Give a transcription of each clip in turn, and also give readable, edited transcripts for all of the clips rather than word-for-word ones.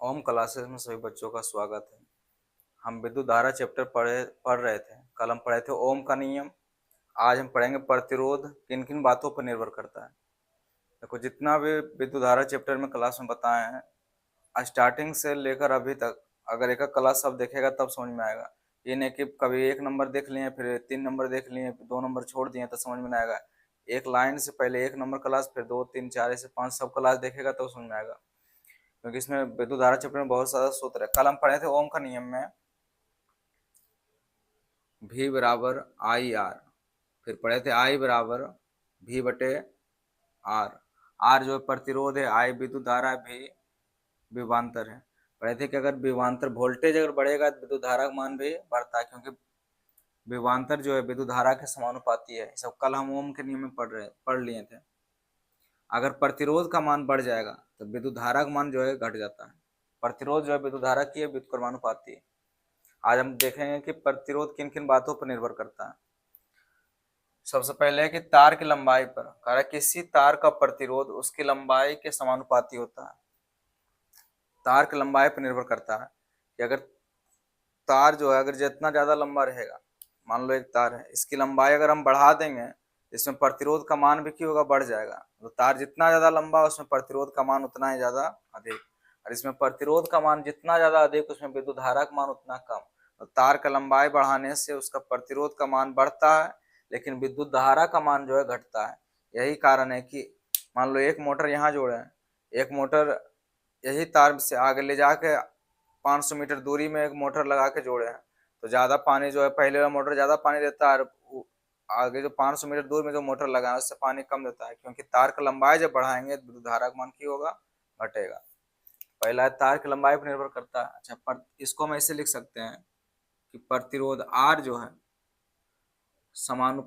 ओम classes में सभी बच्चों का स्वागत है। हम विद्युत धारा चैप्टर पढ़ रहे थे। कल हम पढ़े थे ओम का नियम। आज हम पढ़ेंगे प्रतिरोध किन किन बातों पर निर्भर करता है। देखो, जितना भी विद्युत धारा चैप्टर में क्लास में बताए हैं, स्टार्टिंग से लेकर अभी तक अगर एक एक क्लास सब देखेगा तब समझ में आएगा। ये नहीं कि कभी एक नंबर देख लिए फिर 3 नंबर देख लिए फिर 2 नंबर छोड़ दिए तो समझ में नहीं आएगा। एक लाइन से पहले 1 नंबर क्लास, फिर 2 3 4 ऐसे 5 सब क्लास देखेगा तो समझ में आएगा, क्योंकि इसमें विद्युत धारा चक्र में बहुत सारा सूत्र है। कल हम पढ़े थे ओम का नियम में V बराबर आई आर, फिर पढ़े थे I बराबर V बटे आर। आर जो प्रतिरोध है, I विद्युत धारा है, V विभवांतर है। पढ़े थे कि अगर विभवांतर वोल्टेज अगर बढ़ेगा तो विद्युत धारा का मान भी बढ़ता है, क्योंकि विभवांतर जो है विद्युत धारा के समानुपाती है। सब कल हम ओम के नियम में पढ़ लिए थे। अगर प्रतिरोध का मान बढ़ जाएगा तो विद्युत धारा का मान जो है घट जाता है। प्रतिरोध जो है विद्युत धारा की है, व्युत्क्रमानुपाती है। आज हम देखेंगे कि प्रतिरोध किन किन बातों पर निर्भर करता है। सबसे पहले है कि तार की लंबाई पर। कह रहा किसी तार का प्रतिरोध उसकी लंबाई के समानुपाती होता है। तार की लंबाई पर निर्भर करता है कि अगर तार जो है अगर जितना ज्यादा लंबा रहेगा, मान लो एक तार है, इसकी लंबाई अगर हम बढ़ा देंगे, इसमें प्रतिरोध का मान भी क्या होगा, बढ़ जाएगा। तो तार जितना ज्यादा लंबा उसमें प्रतिरोध का मान उतना ही ज्यादा अधिक, और इसमें प्रतिरोध का मान जितना ज्यादा अधिक उसमें विद्युत धारा का मान उतना कम। तो तार का लंबाई बढ़ाने से उसका प्रतिरोध का मान बढ़ता है, लेकिन विद्युत धारा का मान जो है घटता है। यही कारण है कि मान लो एक मोटर यहाँ जोड़े हैं, एक मोटर यही तार से आगे ले जाके 500 मीटर दूरी में एक मोटर लगा के जोड़े हैं, तो ज्यादा पानी जो है पहले वाला मोटर ज्यादा पानी देता है, और आगे जो 500 मीटर दूर में जो मोटर लगा है उससे पानी कम देता है, क्योंकि तार का लंबाई जब बढ़ाएंगे तो विद्युत धारा का मान की होगा, घटेगा। पहला है तार की लंबाई पर निर्भर करता है। अच्छा, पर इसको हम ऐसे लिख सकते हैं कि प्रतिरोध आर जो है समानु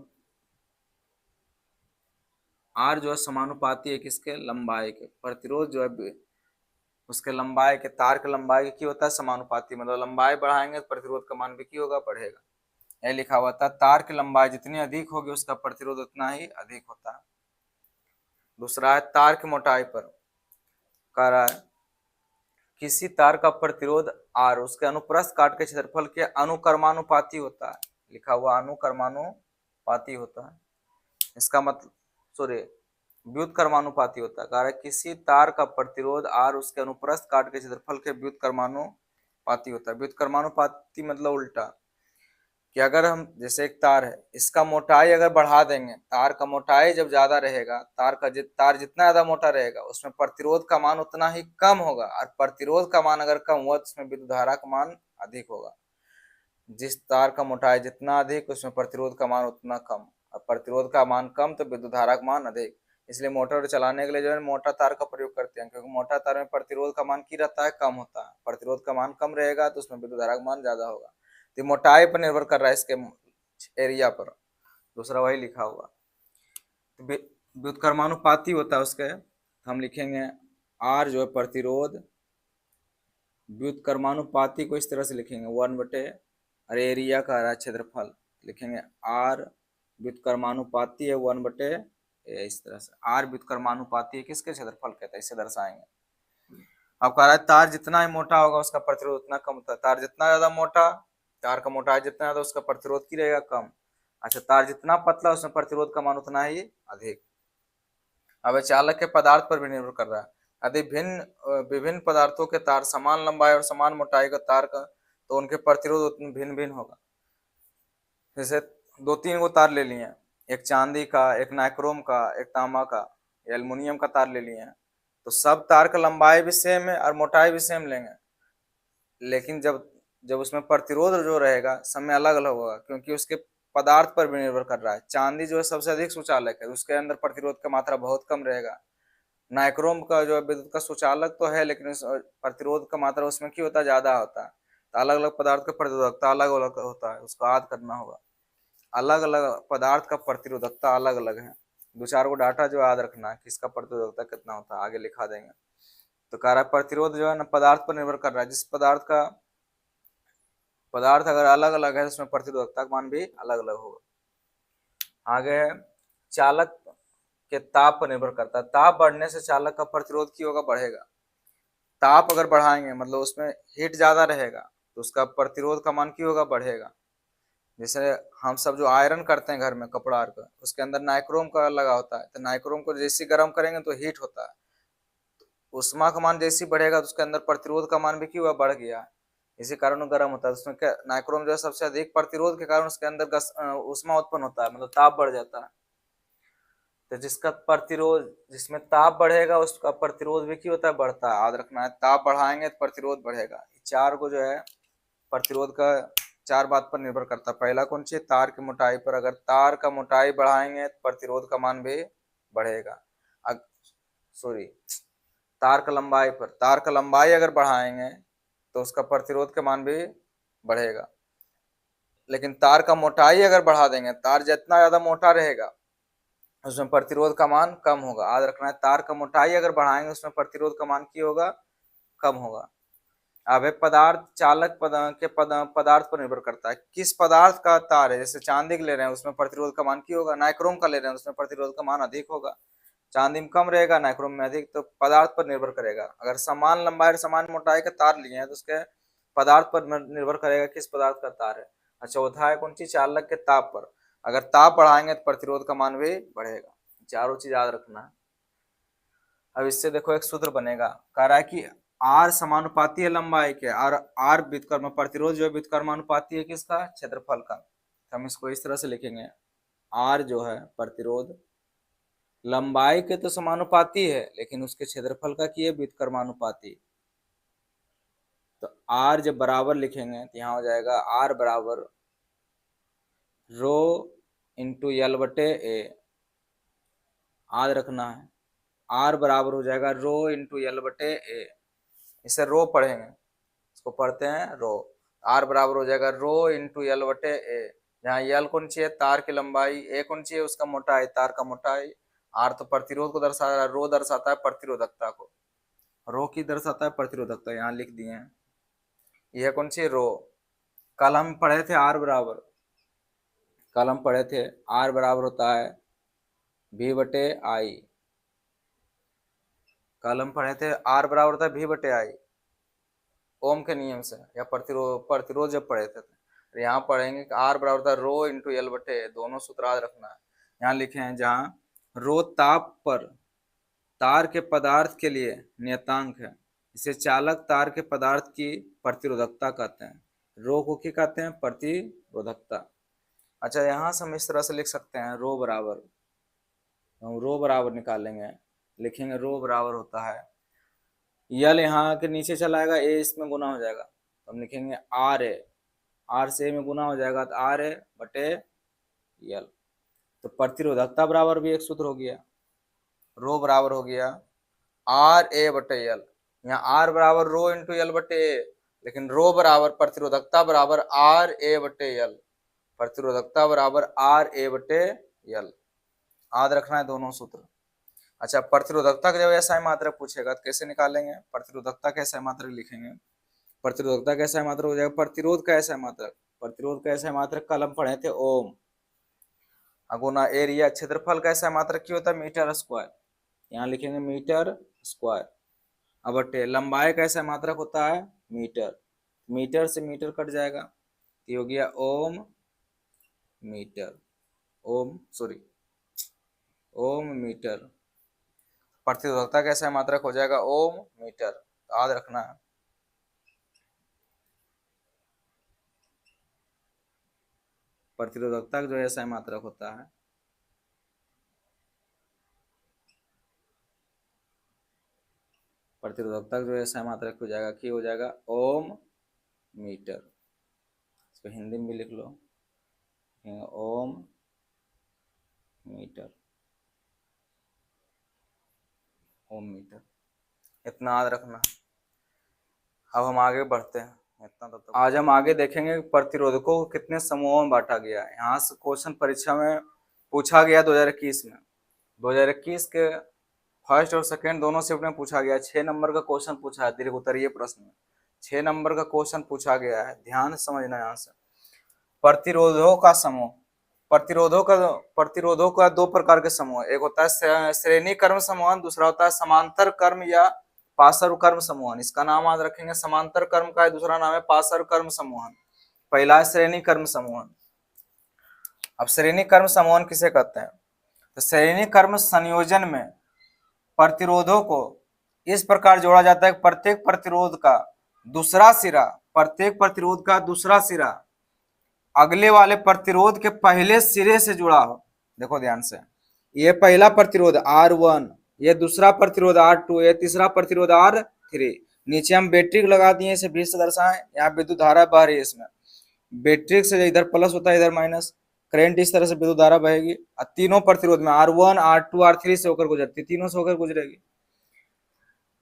आर जो है समानुपाती है किसके, लंबाई के। प्रतिरोध जो है उसके लंबाई के, तार के लंबाई की होता है समानुपाती, मतलब लंबाई बढ़ाएंगे तो प्रतिरोध का मान भी की होगा, बढ़ेगा। यह लिखा हुआ था, तार की लंबाई जितनी अधिक होगी उसका प्रतिरोध उतना ही अधिक होता है। दूसरा है तार की मोटाई पर। कह रहा है किसी तार का प्रतिरोध आर उसके अनुप्रस्थ काट के क्षेत्रफल के अनुकर्मानुपाती होता है। लिखा हुआ अनुकर्मानुपाती होता है, इसका मतलब सॉरी व्युत्क्रमानुपाती होता है। कह रहा है किसी तार का प्रतिरोध आर उसके अनुप्रस्थ काट के क्षेत्रफल के व्युत्क्रमानुपाती होता है। व्युत्क्रमानुपाती मतलब उल्टा, कि अगर हम जैसे एक तार है, इसका मोटाई अगर बढ़ा देंगे, तार का मोटाई जब ज्यादा रहेगा, तार जितना ज्यादा मोटा रहेगा उसमें प्रतिरोध का मान उतना ही कम होगा, और प्रतिरोध का मान अगर कम हुआ तो उसमें विद्युत धारा का मान अधिक होगा। जिस तार का मोटाई जितना अधिक उसमें प्रतिरोध का मान उतना कम, और प्रतिरोध का मान कम तो विद्युत धारा का मान अधिक। इसलिए मोटर चलाने के लिए जो है मोटा तार का प्रयोग करते हैं, क्योंकि मोटा तार में प्रतिरोध का मान की रहता है, कम होता है। प्रतिरोध का मान कम रहेगा तो उसमें विद्युत धारा का मान ज्यादा होगा। तो मोटाई पर निर्भर कर रहा है, इसके एरिया पर। दूसरा वही लिखा हुआ, तो व्युत्क्रमानुपाती होता है उसके, तो हम लिखेंगे आर जो है प्रतिरोध, व्युत्क्रमानुपाती को इस तरह से लिखेंगे 1 बटे, और एरिया का रहा क्षेत्रफल, लिखेंगे आर व्युत्क्रमानुपाती है 1 बटे, इस तरह से आर व्युत्क्रमानुपाती है किसके, क्षेत्रफल के, तो इसे दर्शाएंगे। अब कह रहा है तार जितना ही मोटा होगा उसका प्रतिरोध उतना कम होता है। तार जितना ज्यादा मोटा, तार का मोटाई जितना ज्यादा उसका प्रतिरोध की रहेगा कम। अच्छा, तार जितना पतला उसमें प्रतिरोध का मान उतना ही अधिक। अब चालक के पदार्थ पर भी निर्भर कर रहा है। यदि विभिन्न पदार्थों के तार समान लंबाई और समान मोटाई का तार का, तो उनके प्रतिरोध भिन्न भिन्न होगा। जैसे 2 3 गो तार ले लिए, एक चांदी का, एक नाइक्रोम का, एक तांबा का, एल्युमिनियम का तार ले लिए हैं, तो सब तार का लंबाई भी सेम है और मोटाई भी सेम लेंगे, लेकिन जब जब उसमें प्रतिरोध जो रहेगा सब में अलग अलग होगा, क्योंकि उसके पदार्थ पर भी निर्भर कर रहा है। चांदी जो है सबसे अधिक सुचालक है, उसके अंदर प्रतिरोध का मात्रा बहुत कम रहेगा। नाइक्रोम का जो है विद्युत का सुचालक तो है, लेकिन प्रतिरोध का मात्रा उसमें क्या होता है, ज्यादा होता है। तो अलग अलग पदार्थ का प्रतिरोधकता अलग अलग होता है, उसको याद करना होगा। अलग अलग पदार्थ का प्रतिरोधकता अलग अलग है। 2 4 गो डाटा जो याद रखना है, किसका प्रतिरोधकता कितना होता है, आगे लिखा देंगे। तो कह रहा है प्रतिरोध जो है ना पदार्थ पर निर्भर कर रहा है। जिस पदार्थ अगर अलग अलग है उसमें प्रतिरोधकता का मान भी अलग अलग होगा। आगे है चालक के ताप पर निर्भर करता है। ताप बढ़ने से चालक का प्रतिरोध की होगा, बढ़ेगा। ताप अगर बढ़ाएंगे मतलब उसमें हीट ज्यादा रहेगा तो उसका प्रतिरोध का मान क्या होगा, बढ़ेगा। जैसे हम सब जो आयरन करते हैं घर में कपड़ा का, उसके अंदर नाइक्रोम का लगा होता है, तो नाइक्रोम को जैसे गर्म करेंगे तो हीट होता है, उष्मा का मान जैसे बढ़ेगा तो उसके अंदर प्रतिरोध का मान भी क्यों हुआ, बढ़ गया। इसी कारण वो गर्म होता है। उसमें क्या नाइक्रोम जो है सबसे अधिक प्रतिरोध के कारण उसके अंदर उष्मा उत्पन्न होता है, मतलब ताप बढ़ जाता है। तो जिसका प्रतिरोध, जिसमें ताप बढ़ेगा उसका प्रतिरोध भी क्यों होता है, बढ़ता है। याद रखना है, ताप बढ़ाएंगे तो प्रतिरोध बढ़ेगा। चार को जो है प्रतिरोध का चार बात पर निर्भर करता है। पहला कौन सी, तार की मोटाई पर। अगर तार का मोटाई बढ़ाएंगे तो प्रतिरोध का मान भी बढ़ेगा। सॉरी, तार का लंबाई पर, तार का लंबाई अगर बढ़ाएंगे तो उसका प्रतिरोध का मान भी बढ़ेगा। लेकिन तार का मोटाई अगर बढ़ा देंगे, तार जितना ज्यादा मोटा रहेगा उसमें प्रतिरोध का मान कम होगा। याद रखना है, तार का मोटाई अगर बढ़ाएंगे उसमें प्रतिरोध का मान क्या होगा, कम होगा। अब एक पदार्थ चालक पदार्थ पर निर्भर करता है। किस पदार्थ का तार है, जैसे चांदी के ले रहे हैं उसमें प्रतिरोध का मान क्या होगा, नाइक्रोम का ले रहे हैं उसमें प्रतिरोध का मान अधिक होगा। चांदी में कम रहेगा, नाइक्रोम में अधिक। तो पदार्थ पर निर्भर करेगा। अगर समान लंबाई और समान मोटाई का तार लिए हैं तो उसके पदार्थ पर निर्भर करेगा किस पदार्थ का तार है। और चौथा है कौन सी, चालक के ताप पर। अगर ताप बढ़ाएंगे तो प्रतिरोध का मान भी बढ़ेगा। चारों चीज याद रखना है। अब इससे देखो एक सूत्र बनेगा, कह रहा है कि आर समानुपाती है लंबाई के, और आर व्युत्क्रम प्रतिरोध जो है व्युत्क्रमानुपाती है किसका, क्षेत्रफल का। तो हम इसको इस तरह से लिखेंगे, आर जो है प्रतिरोध लंबाई के तो समानुपाती है लेकिन उसके क्षेत्रफल का की है व्युत्क्रमानुपाती। तो आर जब बराबर लिखेंगे तो यहाँ हो जाएगा आर बराबर रो इंटू एल बटे ए। याद रखना है, आर बराबर हो जाएगा रो इंटू एल बटे ए। इसे रो पढ़ेंगे, इसको पढ़ते हैं रो। आर बराबर हो जाएगा रो इंटू एल बटे ए, जहाँ एल कौन सी है, तार की लंबाई, ए कौन सी है, उसका मोटाई, तार का मोटाई। आर तो प्रतिरोध को दर्शा रहा है, रो दर्शाता है प्रतिरोधकता को, रो की दर्शाता है प्रतिरोधकता, यहाँ लिख दिए हैं। यह कौन सी रो, कल हम पढ़े थे आर बराबर, कल हम पढ़े थे आर बराबर होता है भी बटे आई। कल हम पढ़े थे आर बराबर होता है भी बटे आई, ओम के नियम से, या प्रतिरोध जब पढ़े थे। तो यहाँ पढ़ेंगे कि आर बराबर होता है रो इंटू एल बटे, दोनों सूत्र याद रखना है। यहाँ लिखे हैं जहाँ रो ताप पर तार के पदार्थ के लिए नियतांक है, इसे चालक तार के पदार्थ की प्रतिरोधकता कहते हैं। रो को क्या कहते हैं, प्रतिरोधकता। अच्छा, यहाँ से हम इस तरह से लिख सकते हैं रो बराबर, हम रो बराबर निकालेंगे, लिखेंगे रो बराबर होता है, यल यहाँ के नीचे चला आएगा, ए इसमें गुना हो जाएगा, तो हम लिखेंगे आर ए, आर से ए में गुना हो जाएगा तो आर ए बटे यल। तो प्रतिरोधकता बराबर भी एक सूत्र हो गया, रो बराबर हो गया आर ए बटे यल। यहाँ आर बराबर रो इंटू यल बटे ए, लेकिन रो बराबर प्रतिरोधकता बराबर आर ए बटे यल, प्रतिरोधकता बराबर आर ए बटे यल। याद रखना है दोनों सूत्र। अच्छा, प्रतिरोधकता का जब ऐसा मात्रक पूछेगा तो कैसे निकालेंगे, प्रतिरोधकता का ऐसा मात्रक लिखेंगे। प्रतिरोधकता का ऐसा मात्रक हो जाएगा प्रतिरोध का ऐसा मात्रक, प्रतिरोध का ऐसा मात्रक कल हम पढ़े थे ओम, अगुना एरिया, क्षेत्रफल का ऐसा मात्रक क्या होता है, मीटर स्क्वायर, यहाँ लिखेंगे मीटर स्क्वायर। अब बटे लंबाई का ऐसा मात्रक होता है मीटर, मीटर से मीटर कट जाएगा, ये हो गया ओम मीटर, ओम सॉरी ओम मीटर। प्रतिरोधकता कैसा मात्रक हो जाएगा ओम मीटर, याद रखना है। प्रतिरोधकता जो ऐसा मात्रक होता है, प्रतिरोधकता जो ऐसा मात्रक हो जाएगा कि हो जाएगा ओम मीटर। इसको हिंदी में भी लिख लो, ओम मीटर, ओम मीटर, इतना याद रखना। अब हम आगे बढ़ते हैं, इतना तब तक आज हम आगे देखेंगे प्रतिरोधकों को कितने समूहों में बांटा गया है। यहाँ से क्वेश्चन परीक्षा में पूछा गया 2021 में, 2021 के फर्स्ट और सेकंड दोनों शिफ्ट में पूछा गया। 6 नंबर का क्वेश्चन पूछा है दीर्घ उत्तरीय प्रश्न में, 6 नंबर का क्वेश्चन पूछा गया है, ध्यान समझना। यहाँ से प्रतिरोधों का समूह, प्रतिरोधों का दो प्रकार के समूह, एक होता है श्रेणी कर्म समूह, दूसरा होता है समांतर कर्म या पार्श्व कर्म समूहन, इसका नाम याद रखेंगे। समांतर कर्म का दूसरा नाम है पार्श्व कर्म समूहन, पहला है श्रेणी कर्म समूहन। अब श्रेणी कर्म समूहन किसे कहते हैं? तो श्रेणी कर्म संयोजन में प्रतिरोधों को इस प्रकार जोड़ा जाता है कि प्रत्येक प्रतिरोध का दूसरा सिरा, प्रत्येक प्रतिरोध का दूसरा सिरा अगले वाले प्रतिरोध के पहले सिरे से जुड़ा हो। देखो ध्यान से, ये पहला प्रतिरोध R1, ये दूसरा प्रतिरोध R2, ये तीसरा प्रतिरोध R3। नीचे हम बैटरी लगा दिए, इसे 20 से दर्शाएं। यहाँ विद्युत धारा बह रही है, इसमें बैटरी से इधर प्लस होता है, इधर माइनस, करंट इस तरह से विद्युत धारा बहेगी। और तीनों प्रतिरोध में R1, R2, R3 से होकर गुजरती, तीनों से होकर गुजरेगी।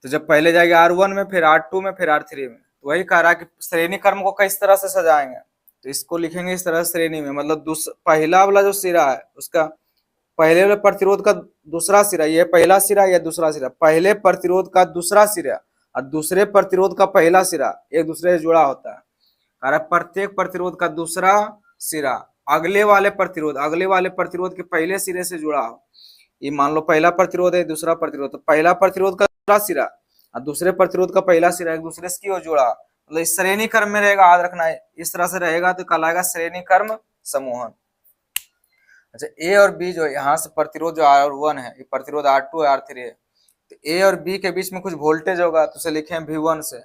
तो जब पहले जाएगी R1 में, फिर R2 में, फिर R3 में। तो वही कह रहा है कि श्रेणी कर्म को किस तरह से सजाएंगे, तो इसको लिखेंगे इस तरह श्रेणी में, मतलब पहला वाला जो सिरा है उसका पहले वाले प्रतिरोध का दूसरा सिरा, ये पहला सिरा या दूसरा सिरा, पहले प्रतिरोध का दूसरा सिरा और दूसरे प्रतिरोध का पहला सिरा एक दूसरे से जुड़ा होता है। कारण प्रत्येक प्रतिरोध का दूसरा सिरा अगले वाले प्रतिरोध के पहले सिरे से जुड़ा हो। ये मान लो पहला प्रतिरोध है, दूसरा प्रतिरोध, तो पहला प्रतिरोध का दूसरा सिरा और दूसरे प्रतिरोध का पहला सिरा एक दूसरे से क्यों जुड़ा, मतलब इस श्रेणी क्रम में रहेगा, याद रखना है। इस तरह से रहेगा तो कहलाएगा श्रेणी कर्म समूहन। अच्छा, ए और बी जो यहाँ से प्रतिरोध जो R1 है, ये प्रतिरोध R2 है, R3 है, तो ए और बी के बीच में कुछ वोल्टेज होगा तो उसे लिखे V1 से।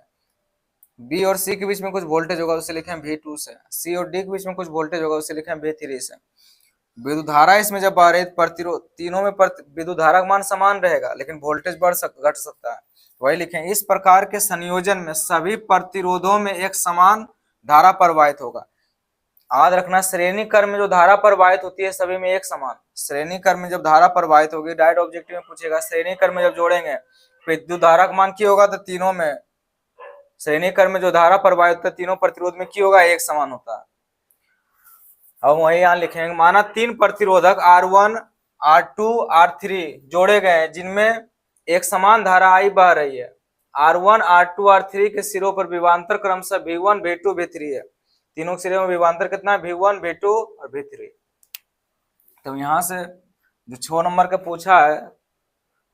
बी और सी के बीच में कुछ वोल्टेज होगा उसे लिखे V2 से। सी और डी के बीच में कुछ वोल्टेज होगा उसे लिखे V3 से। विद्युत धारा इसमें जब आ रही है, प्रतिरोध तीनों में विद्युत धारा का मान समान रहेगा, लेकिन वोल्टेज घट सकता है, वही लिखें। इस प्रकार के संयोजन में सभी प्रतिरोधों में एक समान धारा प्रवाहित होगा। याद रखना, श्रेणी क्रम में जो धारा प्रवाहित होती है सभी में एक समान। श्रेणी क्रम में जब धारा प्रवाहित होगी, डायरेक्ट ऑब्जेक्टिव में पूछेगा, श्रेणी क्रम में जब जोड़ेंगे विद्युत धारा का मान क्या होगा, तो तीनों में, श्रेणी क्रम में जो धारा प्रवाहित होता है तीनों प्रतिरोध में क्या होगा, एक समान होता है। अब वही यहाँ लिखेंगे, माना तीन प्रतिरोधक R1, R2, R3 जोड़े गए हैं जिनमें एक समान धारा I बह रही है। R1, R2, R3 के सिरों पर विभवांतर क्रमशः V1, V2, V3 है। तीनों के सिरे में विभवांतर कितना है, V1, V2 और V3। तो यहाँ से जो 6 नंबर का पूछा है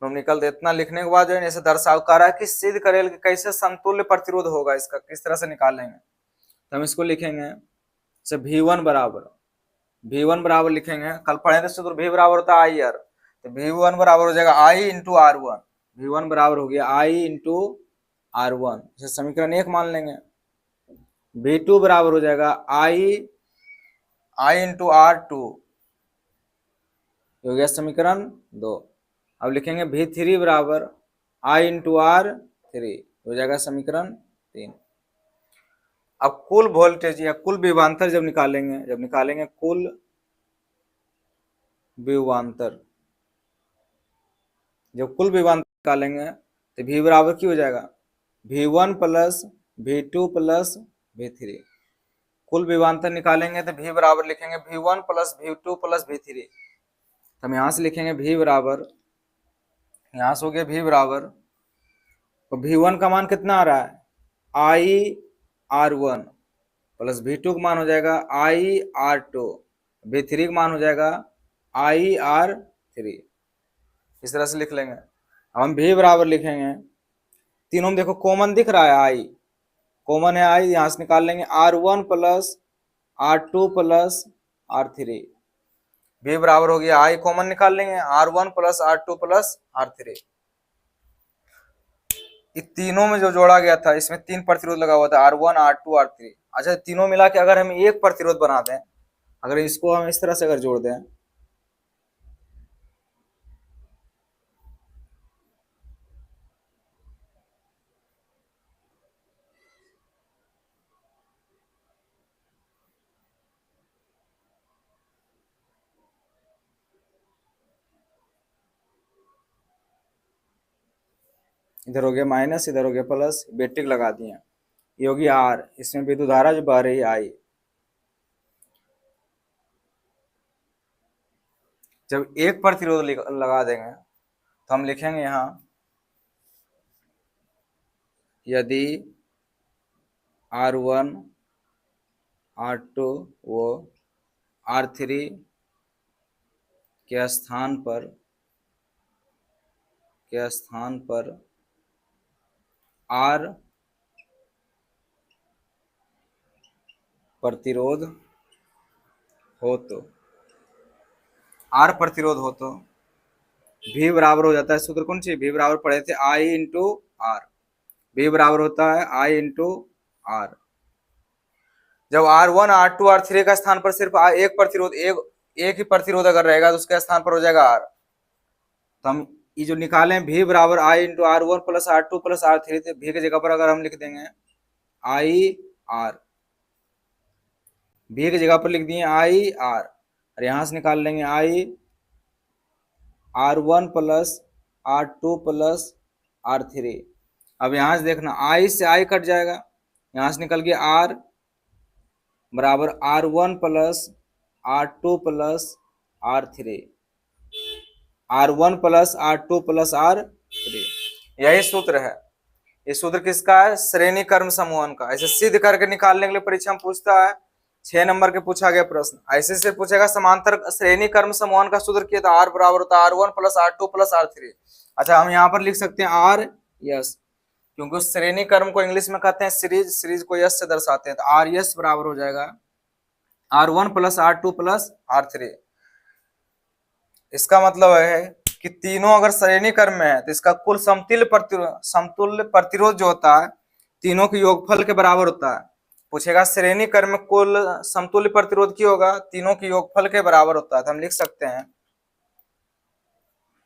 तो निकल दे। इतना लिखने के बाद जो है इसे दर्शाव कर रहा है कि सिद्ध करेल कि कैसे समतुल्य प्रतिरोध होगा, इसका किस तरह से निकालेंगे। तो हम इसको लिखेंगे से V1 बराबर लिखेंगे, कल पढ़े थे सूत्र, V बराबर होता है IR, तो V1 बराबर हो जाएगा I इंटू R1। V1 बराबर हो गया I इंटू R1, इसे समीकरण 1 मान लेंगे। V2 बराबर हो जाएगा I इंटू R2, हो गया समीकरण 2। अब लिखेंगे V3 बराबर I इंटू R3, हो जाएगा समीकरण 3। अब कुल वोल्टेज या कुल विभवांतर जब निकालेंगे कुल विभवांतर, जब कुल विभवांतर निकालेंगे तो V बराबर क्या हो जाएगा, V1 plus V2 plus V3। कुल विभवांतर निकालेंगे तो V बराबर लिखेंगे V1 plus V2 plus V3। हम यहाँ से लिखेंगे V बराबर, यहाँ से हो गया V बराबर, तो V1 का मान कितना आ रहा है, I R1 प्लस V2 का मान हो जाएगा I R2, V3 का मान हो जाएगा I R3। इस तरह से लिख लेंगे। हम V बराबर लिखेंगे, तीनों में देखो कॉमन दिख रहा है, I कॉमन है, I यहाँ से निकाल लेंगे R1 plus R2 plus R3। V बराबर हो गया I कॉमन निकाल लेंगे R1 plus R2 plus R3। इस तीनों में जो जोड़ा गया था इसमें 3 प्रतिरोध लगा हुआ था, R1, R2, R3। अच्छा, तीनों मिला के अगर हम एक प्रतिरोध बना दें, अगर इसको हम इस तरह से अगर जोड़ दें, इधर हो गया माइनस, इधर हो गया प्लस, बैटरी लगा दिए, ये होगी R, इसमें विद्युत धारा जो बह रही है I। जब एक प्रतिरोध लगा देंगे तो हम लिखेंगे यहाँ, यदि R1, R2 वो R3 के स्थान पर आर प्रतिरोध हो तो, आर प्रतिरोध हो तो V बराबर हो जाता है, सूत्र कौन सी, V बराबर पढ़े थे I इंटू आर। V बराबर होता है I इंटू आर। जब R1 R2 R3 का स्थान पर सिर्फ एक प्रतिरोध, एक ही प्रतिरोध अगर रहेगा तो उसके स्थान पर हो जाएगा R। तो हम ये जो निकाले V बराबर I into R1 plus R2 plus R3, तो V की जगह पर अगर हम लिख देंगे I R, V की जगह पर लिख दिए I R, और यहां से निकाल लेंगे I R1 plus R2 plus R3। अब यहां से देखना I से I कट जाएगा, यहां से निकल गया R बराबर R1 plus R2 plus R3, R1 plus R2 plus R3, यही सूत्र है। ये सूत्र किसका है, श्रेणी कर्म समूहन का। ऐसे सिद्ध करके निकालने के लिए परीक्षा में पूछता है, 6 नंबर के पूछा गया प्रश्न। ऐसे से पूछेगा समांतर श्रेणी कर्म समूहन का सूत्र किया, तो R बराबर होता है R1 plus R2 plus R3। अच्छा, हम यहाँ पर लिख सकते हैं R यस, क्योंकि उस श्रेणी कर्म को इंग्लिश में कहते हैं सीरीज, सीरीज को यस से दर्शाते हैं, तो R यस बराबर हो जाएगा R1 plus R2 plus R3। इसका मतलब है कि तीनों अगर श्रेणी क्रम में है तो इसका कुल समतुल्य प्रतिरोध जो होता है तीनों के योगफल के बराबर होता है। पूछेगा श्रेणी क्रम में कुल समतुल्य प्रतिरोध क्या होगा, तीनों के योगफल के बराबर होता है। तो हम लिख सकते हैं,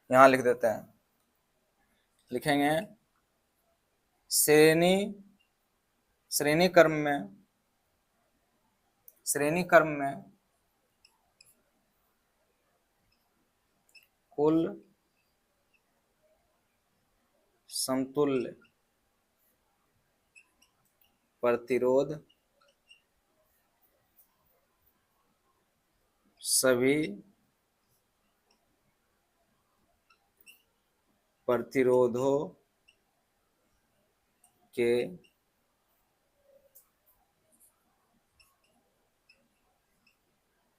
यहां लिख देते हैं, लिखेंगे श्रेणी क्रम में कुल समतुल्य प्रतिरोध सभी प्रतिरोधों के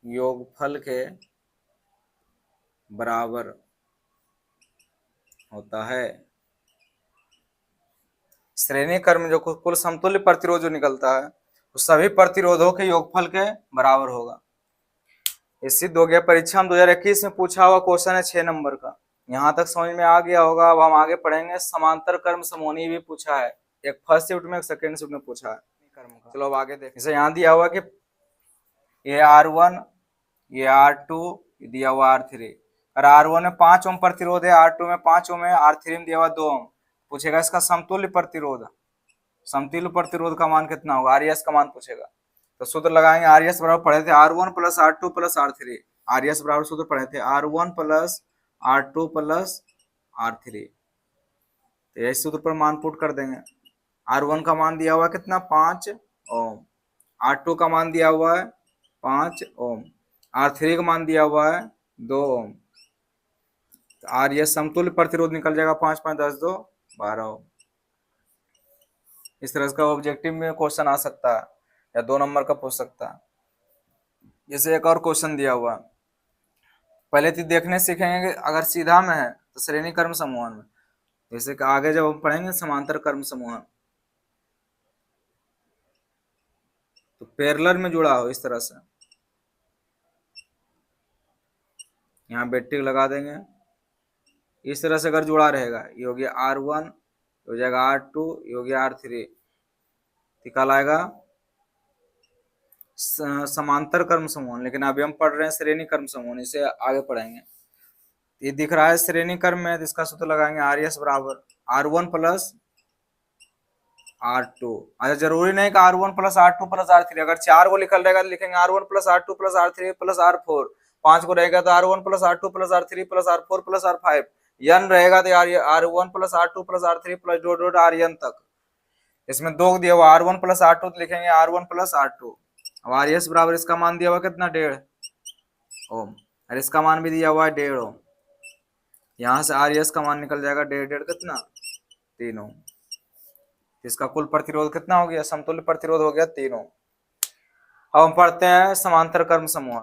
योगफल के बराबर होता है। श्रेणी क्रम में जो कुल समतुल्य प्रतिरोध जो निकलता है वो सभी प्रतिरोधों के योगफल के बराबर होगा। ये सिद्ध हो गया। परीक्षा में 2021 में पूछा हुआ क्वेश्चन है 6 नंबर का। यहाँ तक समझ में आ गया होगा। अब हम आगे पढ़ेंगे समांतर क्रम समूहनी भी पूछा है, एक फर्स्ट शिफ्ट में एक सेकेंड शिफ्ट में पूछा है क्रम का। चलो अब आगे देखें। जैसे यहाँ दिया हुआ कि ये R1, ये R2, दिया हुआ R3। और R1 में 5 ओम प्रतिरोध है, R2 में 5 ओम है, R3 में दिया हुआ 2 ओम। पूछेगा इसका समतुल्य प्रतिरोध का मान कितना होगा, RS का मान पूछेगा। तो सूत्र लगाएंगे, RS बराबर पढ़े थे R1 plus R2 plus R3। RS बराबर सूत्र पढ़े थे R1 plus R2 plus R3। तो यही सूत्र पर मान पुट कर देंगे। R1 का मान दिया हुआ है कितना, 5 ओम। R2 का मान दिया हुआ है 5 ओम। R3 का मान दिया हुआ है 2 ओम। तो RS समतुल्य प्रतिरोध निकल जाएगा 5 5 10 2 12 ओम। इस तरह का ऑब्जेक्टिव में क्वेश्चन आ सकता है या 2 नंबर का पूछ सकता है। जैसे एक और क्वेश्चन दिया हुआ, पहले तो देखने सीखेंगे कि अगर सीधा में है तो श्रेणी क्रम समूहन में, जैसे कि आगे जब हम पढ़ेंगे समांतर क्रम समूहन तो पैरेलल में जुड़ा हो इस तरह से, यहाँ बैट्रिक लगा देंगे। इस तरह से अगर जुड़ा रहेगा, ये हो गया R1, हो जाएगा R2, ये हो गया R3, निकाल आएगा समांतर क्रम समूहन। लेकिन अभी हम पढ़ रहे हैं श्रेणी क्रम समूहन, इसे आगे पढ़ेंगे। ये दिख रहा है श्रेणी क्रम में, तो इसका सूत्र लगाएंगे RS बराबर R1 प्लस R2। अच्छा, जरूरी नहीं कि R1 plus R2 plus R3, अगर 4 को लिखल रहेगा तो लिखेंगे R1 plus R2 plus R3 plus R4। 5 को रहेगा तो R1 plus R2 plus R3 plus R4 plus R5। n रहेगा तो R1 plus R2 plus R3 plus dot dot Rn तक। इसमें 2 दिया हुआ R1 प्लस R2 तो लिखेंगे R1 प्लस R2। अब RS बराबर इसका मान दिया हुआ कितना, 1.5 ओम, और इसका मान भी दिया हुआ है 1.5 ओम। यहाँ से RS का मान निकल जाएगा 1.5 कितना, 3 ओम। इसका कुल प्रतिरोध कितना हो गया, समतुल्य प्रतिरोध हो गया 3 ओम। अब हम पढ़ते हैं समांतर क्रम समूहन।